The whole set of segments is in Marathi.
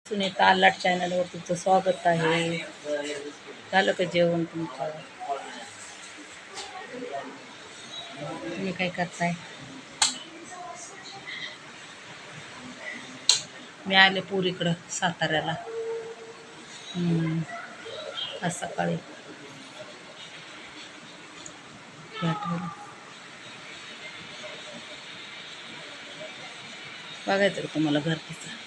सुनीता आल्हाट चॅनलवर तुमचं स्वागत आहे. झालं का जेवण तुमचं? तुम्ही काय करताय? मी आले पुरीकडं साताऱ्याला. आज सकाळी भेटायला बघायचं का तुम्हाला घर तिचं?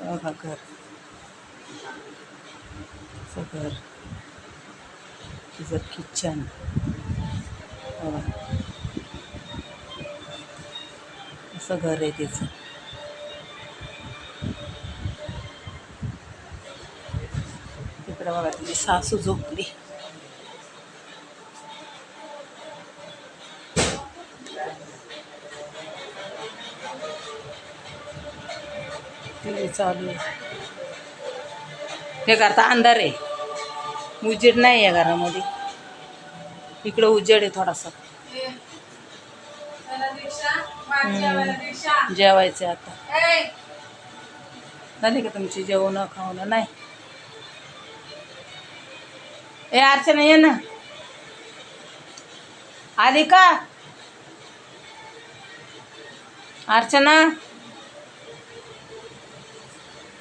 बघा घर, घर, तिचं किचन बघा, असं घर आहे तिचं. तिकडे बघा तिची सासू झोपली. टी चालू आहे. हे करता अंधार आहे, उजेड नाही आहे घरामध्ये. इकडं उजेड आहे थोडासा. जेवायचं आता. झाली का तुमची जेवण खावणं? नाही. ए अर्चना ये ना, आली का अर्चना?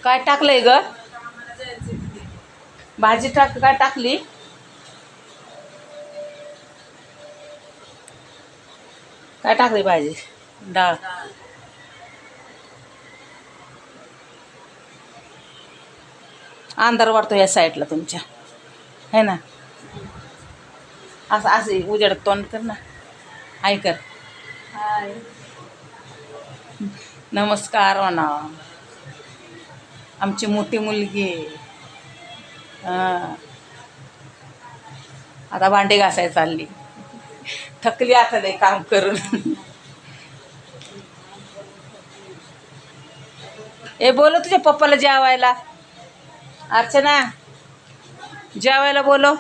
काय टाकलंय ग? भाजी काय टाकली? काय टाकली भाजी? डाळ. अंधार वाटतो या साईडला तुमच्या, है ना? असं असं उजेडात तोंड कर ना. हाय कर. हाय, नमस्कार म्हणा. आमची मोठी मुलगी हां, आता भांडे घासायला चालली. थकली आता लय काम करून. ए बोलो तुझ्या पप्पाला जेवायला. अर्चना जेवायला बोलो.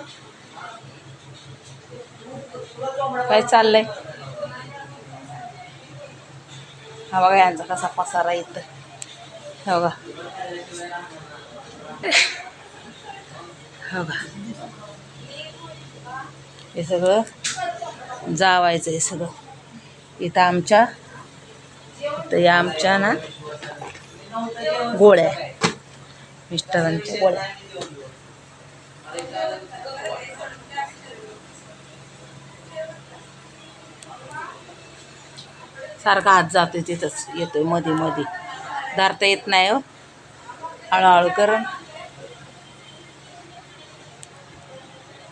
काय चाललंय? हा बघा यांचा कसा पसारा येतं. हो बघा, हो बघा, हे सगळं जावायचं आहे सगळं. इथं आमच्या, इथं या आमच्या ना गोळ्या, मिस्टरांच्या गोळ्या. सारखा हात जातोय तिथंच, येतोय मध्ये मध्ये. धरता येत नाही हो, हळूहळू करून.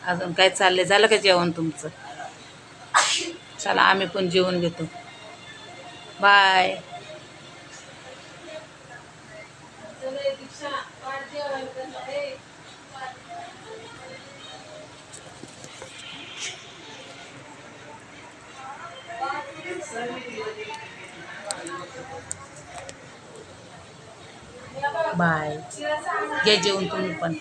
अजून काय चाललंय? झालं का जेवण तुमचं? चला आम्ही पण जेवण घेतो. बाय. बाय. घ्या जेवण तुम्ही पण.